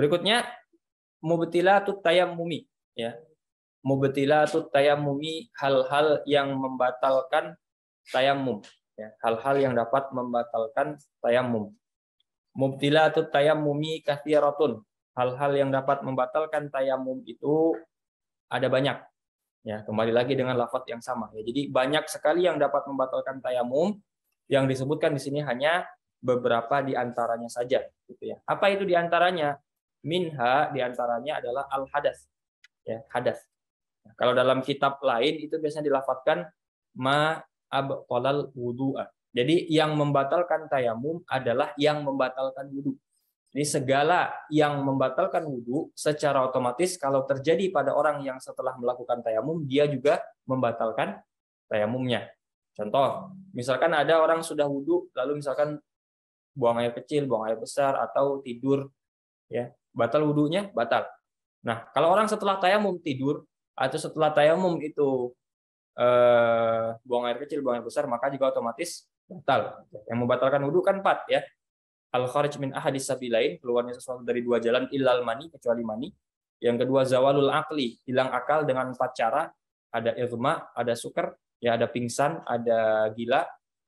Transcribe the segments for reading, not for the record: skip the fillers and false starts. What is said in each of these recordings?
Berikutnya mubtilatut tayammumi, ya. Mubtilatut tayammumi, hal-hal yang membatalkan tayamum, ya. Hal-hal yang dapat membatalkan tayamum. Mubtilatut tayammumi katsiratun. Hal-hal yang dapat membatalkan tayamum itu ada banyak. Ya, kembali lagi dengan lafaz yang sama. Ya, jadi banyak sekali yang dapat membatalkan tayamum. Yang disebutkan di sini hanya beberapa di antaranya saja, gitu ya. Apa itu di antaranya? Minha di antaranya adalah al hadas, ya, hadas. Nah, kalau dalam kitab lain itu biasanya dilafadzkan ma abtalal wudu'a. Jadi yang membatalkan tayamum adalah yang membatalkan wudu. Ini segala yang membatalkan wudu secara otomatis kalau terjadi pada orang yang setelah melakukan tayamum, dia juga membatalkan tayamumnya. Contoh, misalkan ada orang sudah wudu, lalu misalkan buang air kecil, buang air besar, atau tidur, ya, batal wudunya, batal. Nah, kalau orang setelah tayamum tidur, atau setelah tayamum itu buang air kecil, buang air besar, maka juga otomatis batal. Yang membatalkan wudu kan 4, ya. Al-kharij min ahadis sabilain, keluarnya sesuatu dari 2 jalan, illal mani, kecuali mani. Yang kedua zawalul aqli, hilang akal dengan 4 cara. Ada irma, ada sukar, ya, ada pingsan, ada gila,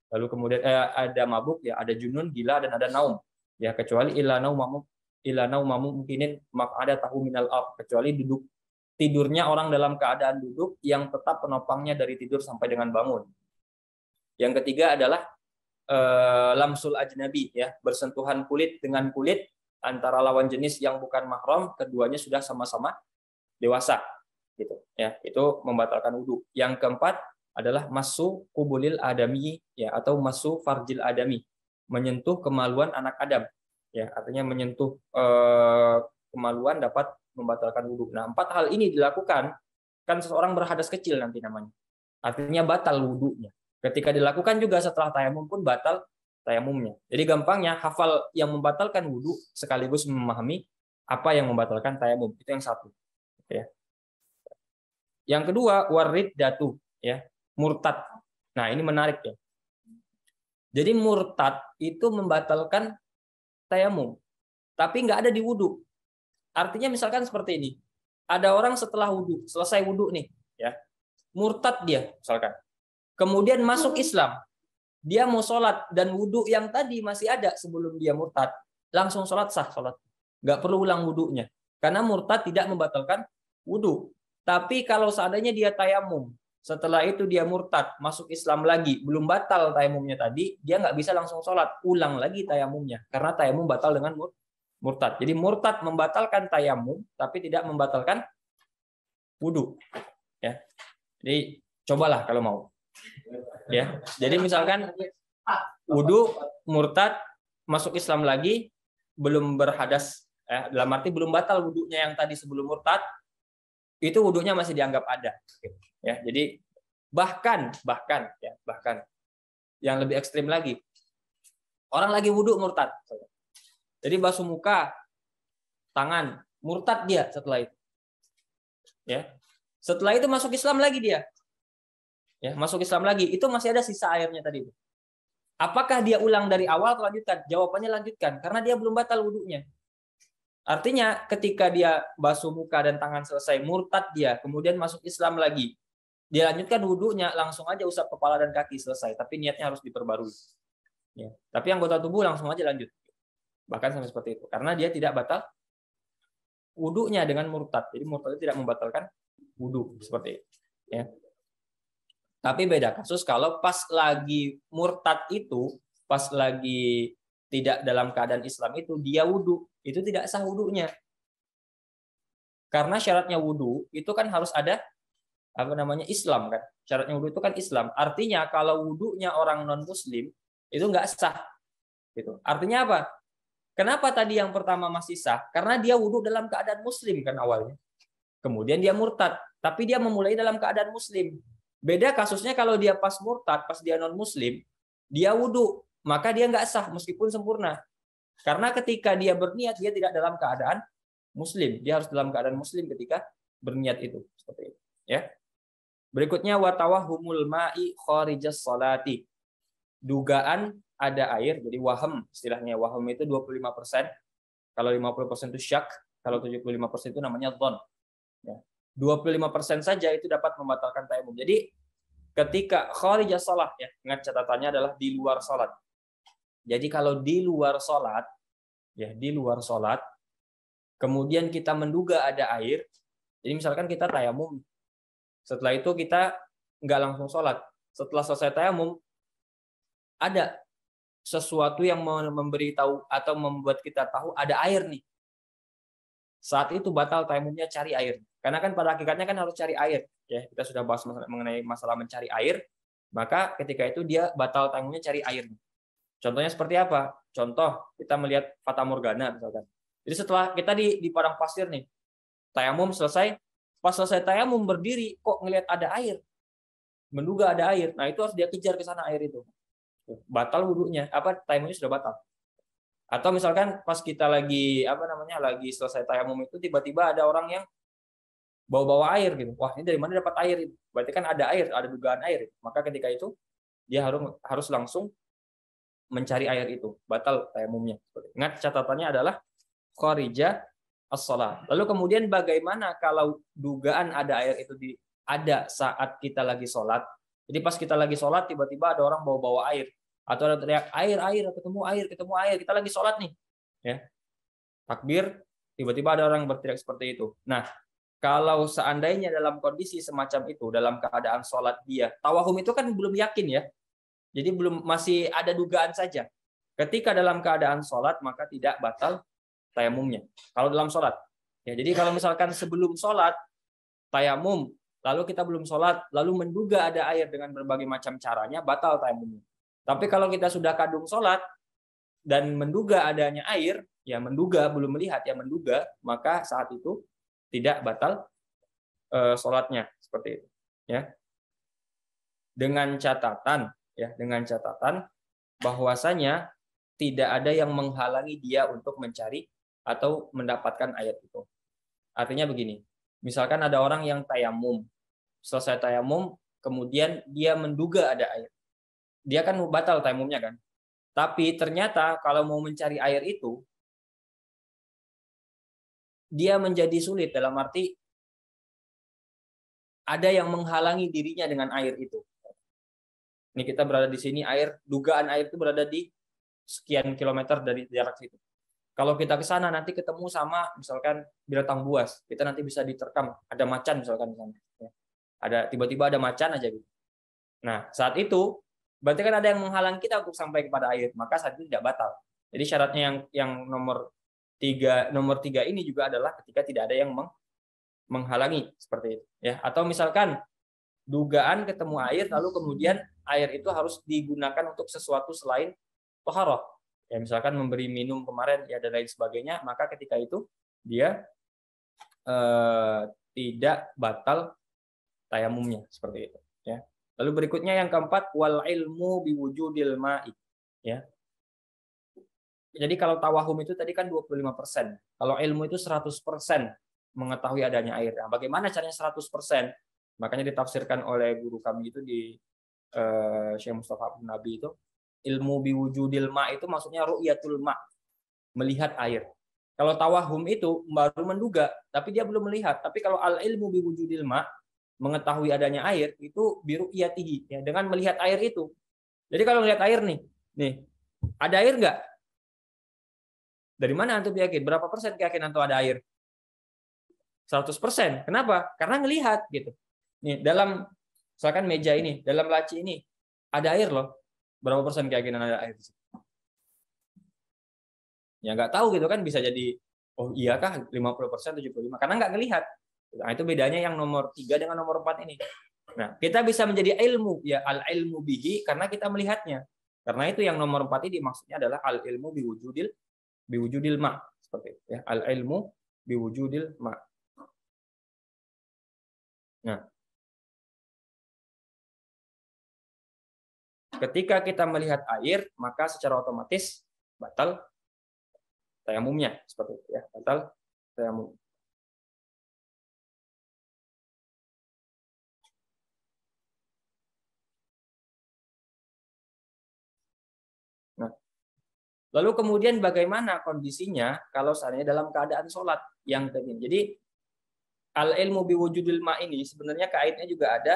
lalu kemudian ada mabuk, ya, ada junun, gila, dan ada naum. Ya, kecuali illa naumamu mungkinin ada tahu minal ard, kecuali duduk tidurnya orang dalam keadaan duduk yang tetap penopangnya dari tidur sampai dengan bangun. Yang ketiga adalah lamsul ajnabi, ya, bersentuhan kulit dengan kulit antara lawan jenis yang bukan mahram, keduanya sudah sama-sama dewasa, gitu, ya, itu membatalkan wudu. Yang keempat adalah masu kubulil adami, ya, atau masu farjil adami, menyentuh kemaluan anak Adam, ya, artinya menyentuh kemaluan dapat membatalkan wudu. Nah, 4 hal ini dilakukan kan seseorang berhadas kecil nanti namanya, artinya batal wudunya. Ketika dilakukan juga setelah tayamum pun batal tayamumnya. Jadi gampangnya hafal yang membatalkan wudu sekaligus memahami apa yang membatalkan tayamum. Itu yang satu. Ya. Yang kedua, wariddatu, ya, murtad. Nah, ini menarik, ya. Jadi murtad itu membatalkan tayamum, tapi nggak ada di wudu. Artinya misalkan seperti ini. Ada orang setelah wudu, selesai wudu nih, ya. Murtad dia, misalkan. Kemudian masuk Islam, dia mau sholat dan wudhu yang tadi masih ada sebelum dia murtad, langsung sholat sah sholat, nggak perlu ulang wudhunya, karena murtad tidak membatalkan wudhu. Tapi kalau seandainya dia tayamum, setelah itu dia murtad, masuk Islam lagi, belum batal tayamumnya tadi, dia nggak bisa langsung sholat, ulang lagi tayamumnya, karena tayamum batal dengan murtad. Jadi murtad membatalkan tayamum, tapi tidak membatalkan wudhu. Ya, jadi cobalah kalau mau. Ya, jadi misalkan wudu, murtad, masuk Islam lagi, belum berhadas, dalam arti belum batal wudunya yang tadi sebelum murtad, itu wudunya masih dianggap ada. Ya, jadi bahkan yang lebih ekstrim lagi, orang lagi wudu murtad, jadi basuh muka, tangan, murtad dia setelah itu. Ya, setelah itu masuk Islam lagi dia. Ya, masuk Islam lagi, itu masih ada sisa airnya tadi. Apakah dia ulang dari awal atau lanjutkan? Jawabannya lanjutkan, karena dia belum batal wudunya. Artinya ketika dia basuh muka dan tangan selesai, murtad dia, kemudian masuk Islam lagi, dia lanjutkan wudunya, langsung aja usap kepala dan kaki selesai, tapi niatnya harus diperbarui. Ya. Tapi anggota tubuh langsung aja lanjut. Bahkan sampai seperti itu, karena dia tidak batal wudunya dengan murtad. Jadi murtad itu tidak membatalkan wudu seperti itu. Ya. Tapi beda kasus kalau pas lagi murtad itu, pas lagi tidak dalam keadaan Islam itu, dia wudu, itu tidak sah wudunya. Karena syaratnya wudu itu kan harus ada Islam kan. Syaratnya wudu itu kan Islam. Artinya kalau wudunya orang non Muslim itu nggak sah. Gitu. Artinya apa? Kenapa tadi yang pertama masih sah? Karena dia wudu dalam keadaan Muslim kan awalnya. Kemudian dia murtad, tapi dia memulai dalam keadaan Muslim. Beda kasusnya kalau dia pas murtad, pas dia non-muslim, dia wudhu, maka dia nggak sah meskipun sempurna. Karena ketika dia berniat, dia tidak dalam keadaan muslim. Dia harus dalam keadaan muslim ketika berniat itu. Seperti itu. Ya. Berikutnya, watawahumul ma'i kharijas salati. Dugaan ada air, jadi waham, istilahnya waham itu 25%. Kalau 50% itu syak, Kalau 75% itu namanya dhon. Ya. 25% saja itu dapat membatalkan tayamum. Jadi ketika kharijah shalah, ya, ingat catatannya adalah di luar sholat. Jadi kalau di luar sholat, ya di luar sholat, kemudian kita menduga ada air, jadi misalkan kita tayamum, setelah itu kita nggak langsung sholat. Setelah selesai tayamum, ada sesuatu yang memberitahu atau membuat kita tahu ada air nih. Saat itu batal tayamumnya, cari air. Karena kan pada hakikatnya kan harus cari air. Ya, kita sudah bahas mengenai masalah mencari air, maka ketika itu dia batal tayamumnya cari air. Contohnya seperti apa? Contoh, kita melihat fata morgana misalkan. Jadi setelah kita di padang pasir nih, tayamum selesai, pas selesai tayamum berdiri, kok ngelihat ada air, menduga ada air. Nah itu harus dia kejar ke sana air itu. Batal wudunya, tayamumnya sudah batal. Atau misalkan pas kita lagi lagi selesai tayamum itu tiba-tiba ada orang yang bawa-bawa air gitu. Wah, ini dari mana dapat air? Berarti kan ada air, ada dugaan air. Maka ketika itu dia harus langsung mencari air itu, batal tayamumnya. Ingat catatannya adalah kharijah as-shalah. Lalu kemudian bagaimana kalau dugaan ada air itu ada saat kita lagi sholat? Jadi pas kita lagi sholat tiba-tiba ada orang bawa-bawa air atau ada teriak air, ketemu air, kita lagi sholat nih, ya takbir, tiba-tiba ada orang berteriak seperti itu. Nah, kalau seandainya dalam kondisi semacam itu, dalam keadaan sholat dia, tawahum itu kan belum yakin ya. Jadi masih ada dugaan saja. Ketika dalam keadaan sholat maka tidak batal tayamumnya. Kalau dalam sholat, ya. Jadi kalau misalkan sebelum sholat tayamum, lalu kita belum sholat, lalu menduga ada air dengan berbagai macam caranya, batal tayamumnya. Tapi kalau kita sudah kadung sholat dan menduga adanya air, ya menduga belum melihat, ya menduga, maka saat itu tidak batal sholatnya seperti itu. Ya. Dengan catatan bahwasanya tidak ada yang menghalangi dia untuk mencari atau mendapatkan air itu. Artinya begini, misalkan ada orang yang tayamum, selesai tayamum, kemudian dia menduga ada air. Dia kan batal tayamumnya kan. Tapi ternyata kalau mau mencari air itu, dia menjadi sulit dalam arti ada yang menghalangi dirinya dengan air itu. Ini kita berada di sini, dugaan air itu berada di sekian kilometer dari jarak situ. Kalau kita ke sana nanti ketemu sama misalkan binatang buas, kita nanti bisa diterkam, ada macan misalkan di sana. Ada tiba-tiba ada macan aja gitu. Nah, saat itu berarti kan ada yang menghalangi kita untuk sampai kepada air, maka saat itu tidak batal. Jadi syaratnya yang nomor 3 ini juga adalah ketika tidak ada yang menghalangi seperti itu, ya. Atau misalkan dugaan ketemu air lalu kemudian air itu harus digunakan untuk sesuatu selain toharoh, ya misalkan memberi minum kemarin ya dan lain sebagainya, maka ketika itu dia tidak batal tayamumnya seperti itu, ya. Lalu berikutnya yang keempat, wal ilmu biwujudil ma'i, ya. Jadi kalau tawahum itu tadi kan 25%, kalau ilmu itu 100% mengetahui adanya air. Nah, bagaimana caranya 100%? Makanya ditafsirkan oleh guru kami itu di Syekh Mustafa Abdul Nabi itu, ilmu biwujudil ma itu maksudnya ru'yatul ma, melihat air. Kalau tawahum itu baru menduga, tapi dia belum melihat. Tapi kalau al ilmu biwujudil ma, mengetahui adanya air itu biru'yatihi, ya, dengan melihat air itu. Jadi kalau melihat air nih, ada air nggak? Dari mana antum yakin? Berapa persen keyakinan antum ada air? 100%. Kenapa? Karena ngelihat gitu. Nih, dalam misalkan meja ini, dalam laci ini ada air loh. Berapa persen keyakinan ada air? Ya nggak tahu gitu kan, bisa jadi oh iya kah 50%, 75%, karena nggak ngelihat. Nah, itu bedanya yang nomor 3 dengan nomor 4 ini. Nah, kita bisa menjadi ilmu, ya al ilmu bihi, karena kita melihatnya. Karena itu yang nomor 4 ini maksudnya adalah al ilmu biwujudil ma, seperti itu, ya. Al ilmu biwujudil ma. Nah, ketika kita melihat air, maka secara otomatis batal tayamumnya, seperti itu, ya. Batal tayamum. Nah, lalu kemudian bagaimana kondisinya kalau seandainya dalam keadaan sholat? yang tadi. Jadi al ilmu biwujudil ma ini sebenarnya kaidnya juga ada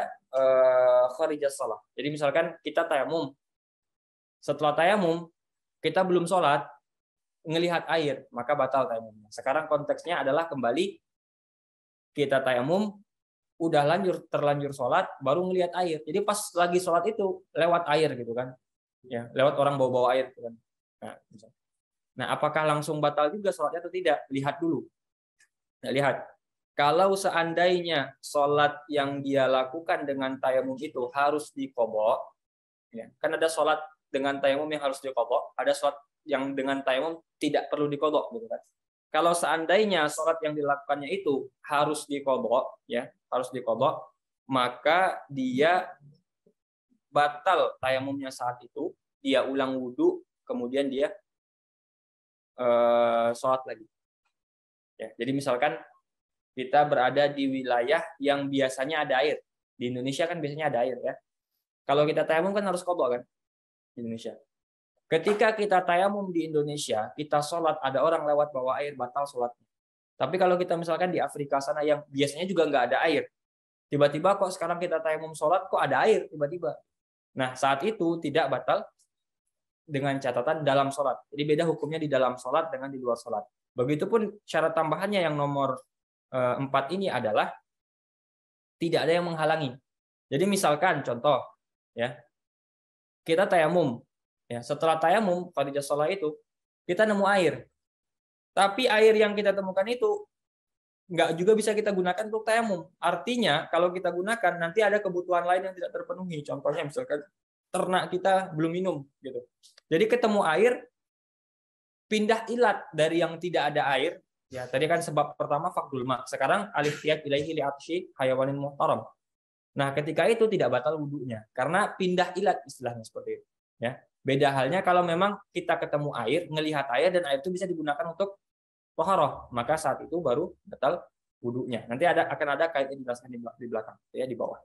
kharijas shalah. Jadi misalkan kita tayamum. Setelah tayamum kita belum sholat, ngelihat air, maka batal tayamumnya. Sekarang konteksnya adalah kembali kita tayamum, udah terlanjur sholat, baru ngelihat air. Jadi pas lagi sholat itu lewat air gitu kan, ya lewat orang bawa air gitu kan. Nah, apakah langsung batal juga sholatnya atau tidak? Lihat dulu. Nah, lihat. Kalau seandainya sholat yang dia lakukan dengan tayamum itu harus diqadha, ya, kan ada sholat dengan tayamum yang harus diqadha, ada sholat yang dengan tayamum tidak perlu diqadha gitu kan. Kalau seandainya sholat yang dilakukannya itu harus diqadha, ya, harus diqadha, maka dia batal tayamumnya saat itu, dia ulang wudhu, kemudian dia sholat lagi. Ya, jadi misalkan kita berada di wilayah yang biasanya ada air. Di Indonesia kan biasanya ada air ya. Kalau kita tayamum kan harus qadha kan di Indonesia. Ketika kita tayamum di Indonesia, kita sholat, ada orang lewat bawa air, batal sholatnya. Tapi kalau kita misalkan di Afrika sana yang biasanya juga nggak ada air, tiba-tiba kok sekarang kita tayamum sholat, kok ada air tiba-tiba. Nah, saat itu tidak batal dengan catatan dalam sholat. Jadi beda hukumnya di dalam sholat dengan di luar sholat. Begitupun syarat tambahannya yang nomor 4 ini adalah tidak ada yang menghalangi. Jadi misalkan contoh, ya kita tayamum. Ya, setelah tayamum pada sholat itu kita nemu air, tapi air yang kita temukan itu nggak juga bisa kita gunakan untuk tayamum. Artinya kalau kita gunakan nanti ada kebutuhan lain yang tidak terpenuhi. Contohnya misalkan ternak kita belum minum, gitu. Jadi ketemu air, pindah ilat dari yang tidak ada air. Ya, tadi kan sebab pertama faqdul ma. Sekarang alihtiyat ilaihi li'atsyi hayawanin muhtaram. Nah, ketika itu tidak batal wudunya karena pindah ilat istilahnya seperti itu, ya. Beda halnya kalau memang kita ketemu air, ngelihat air dan air itu bisa digunakan untuk taharah, maka saat itu baru batal wudunya. Nanti akan ada kaitan dijelaskan di belakang, ya di bawah.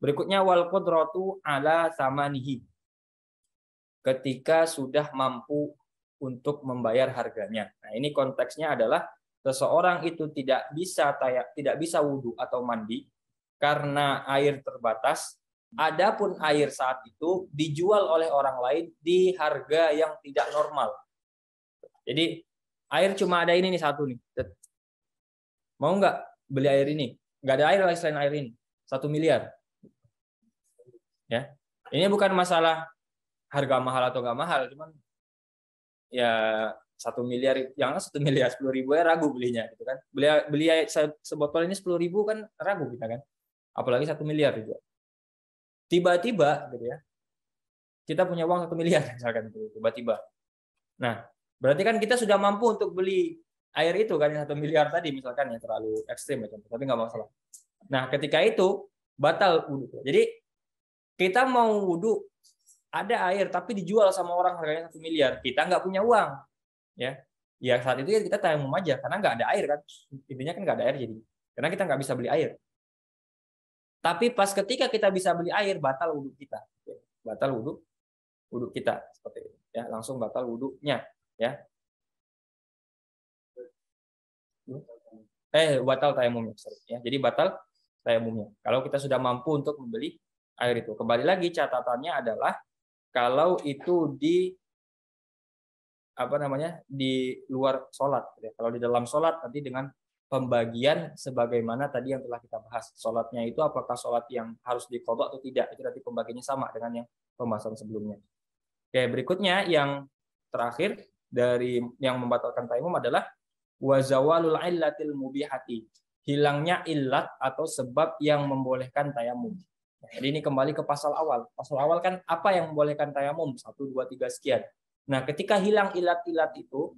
Berikutnya wal qudratu ala samanihi. Ketika sudah mampu untuk membayar harganya. Nah, ini konteksnya adalah seseorang itu tidak bisa wudu atau mandi karena air terbatas. Adapun air saat itu dijual oleh orang lain di harga yang tidak normal. Jadi air cuma ada ini nih satu nih. Mau nggak beli air ini? Nggak ada air lain selain air ini. 1 miliar. Ya, ini bukan masalah harga mahal atau nggak mahal, cuman ya 1 miliar, yang 1 miliar 10.000 ya ragu belinya gitu kan. Beli sebotol ini 10.000 kan ragu kita kan. Apalagi 1 miliar juga. Tiba-tiba gitu ya. Kita punya uang 1 miliar misalkan tiba-tiba. Nah, berarti kan kita sudah mampu untuk beli air itu kan yang 1 miliar tadi misalkan, yang terlalu ekstrim ya, tapi nggak masalah. Nah, ketika itu batal wudhu. Jadi kita mau wudhu, ada air tapi dijual sama orang harganya 1 miliar, kita nggak punya uang, ya saat itu kita tayamum aja karena nggak ada air kan, intinya kan nggak ada air jadi, karena kita nggak bisa beli air. Tapi pas ketika kita bisa beli air, batal wudhu kita, batal wudhu kita seperti itu, ya langsung batal wudhunya, ya. Batal tayamumnya, ya. Jadi batal tayamumnya. Kalau kita sudah mampu untuk membeli air itu, kembali lagi catatannya adalah kalau itu di luar sholat. Kalau di dalam sholat nanti dengan pembagian sebagaimana tadi yang telah kita bahas. Sholatnya itu apakah sholat yang harus diqadha atau tidak, itu nanti pembagiannya sama dengan yang pembahasan sebelumnya. Oke, berikutnya yang terakhir dari yang membatalkan tayamum adalah wazawalul illatil mubihati, hilangnya illat atau sebab yang membolehkan tayamum. Jadi ini kembali ke pasal awal. Pasal awal kan apa yang membolehkan tayamum? 1, 2, 3 sekian. Nah, ketika hilang ilat-ilat itu,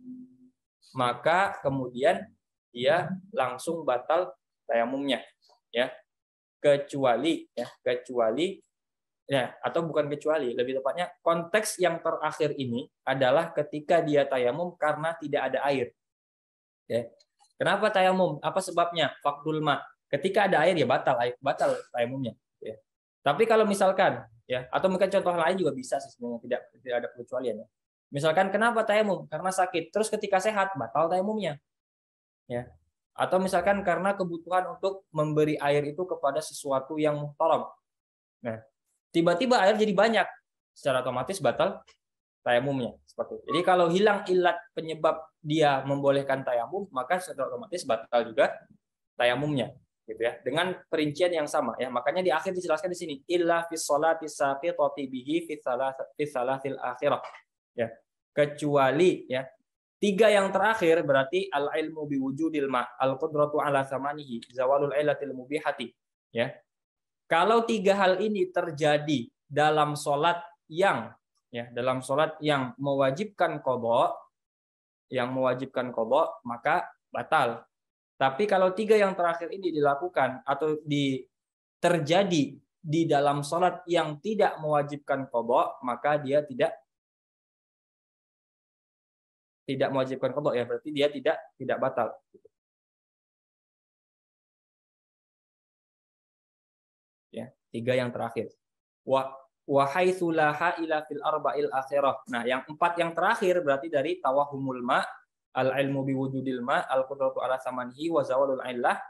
maka kemudian dia langsung batal tayamumnya, ya. Kecuali atau bukan kecuali, lebih tepatnya konteks yang terakhir ini adalah ketika dia tayamum karena tidak ada air. Ya. Kenapa tayamum? Apa sebabnya? Faqdul ma. Ketika ada air ya batal tayamumnya. Ya. Tapi kalau misalkan, ya, atau mungkin contoh lain juga bisa sih sebenarnya, tidak ada pengecualian. Ya. Misalkan kenapa tayamum? Karena sakit. Terus ketika sehat batal tayamumnya. Ya. Atau misalkan karena kebutuhan untuk memberi air itu kepada sesuatu yang muhtaram. Nah, tiba-tiba air jadi banyak, secara otomatis batal tayamumnya. Seperti itu. Jadi kalau hilang ilat penyebab dia membolehkan tayamum, maka secara otomatis batal juga tayamumnya. Gitu ya, dengan perincian yang sama ya. Makanya di akhir dijelaskan di sini illa fi sholati saqitati bihi fi salasil akhirah. Ya. Kecuali ya 3 yang terakhir berarti al ilmu biwujudil ma, al qudratu ala samanihi, zawalul ilatil mubihati ya. Kalau 3 hal ini terjadi dalam salat yang mewajibkan qada, maka batal. Tapi kalau 3 yang terakhir ini dilakukan atau terjadi di dalam salat yang tidak mewajibkan qada, maka dia tidak mewajibkan qada ya, berarti dia tidak batal. Ya, 3 yang terakhir. Wa haitsu la haila fil arba'il akhirah. Nah, yang 4 yang terakhir berarti dari tawahumul ma, al ilmu biwujudil ma, al qudratu ala samanihi wa zawalul illah.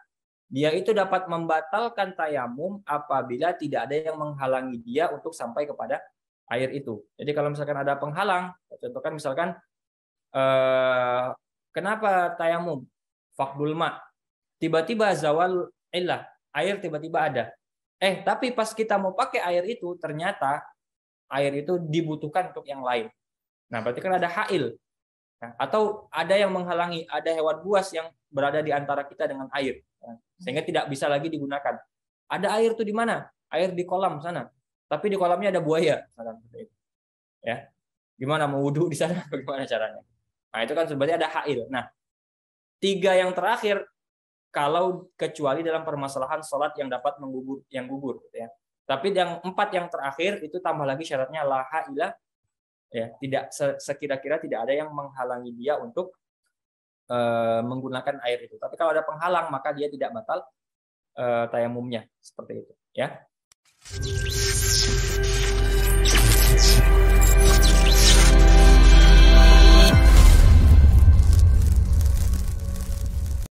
Dia itu dapat membatalkan tayamum apabila tidak ada yang menghalangi dia untuk sampai kepada air itu. Jadi kalau misalkan ada penghalang, contohkan misalkan kenapa tayamum? Faqdul ma. Tiba-tiba zawal illah, air tiba-tiba ada. Tapi pas kita mau pakai air itu, ternyata air itu dibutuhkan untuk yang lain. Nah, berarti kan ada hail. Nah, atau ada yang menghalangi, ada hewan buas yang berada di antara kita dengan air. Sehingga tidak bisa lagi digunakan. Ada air itu di mana? Air di kolam sana. Tapi di kolamnya ada buaya. Ya. Gimana mau wudhu di sana? Bagaimana caranya? Nah, itu kan sebenarnya ada hail. Nah, 3 yang terakhir kalau kecuali dalam permasalahan sholat yang dapat gugur gitu ya. Tapi yang 4 yang terakhir itu tambah lagi syaratnya la haila ya, tidak sekira-kira tidak ada yang menghalangi dia untuk menggunakan air itu. Tapi kalau ada penghalang maka dia tidak batal tayamumnya, seperti itu ya.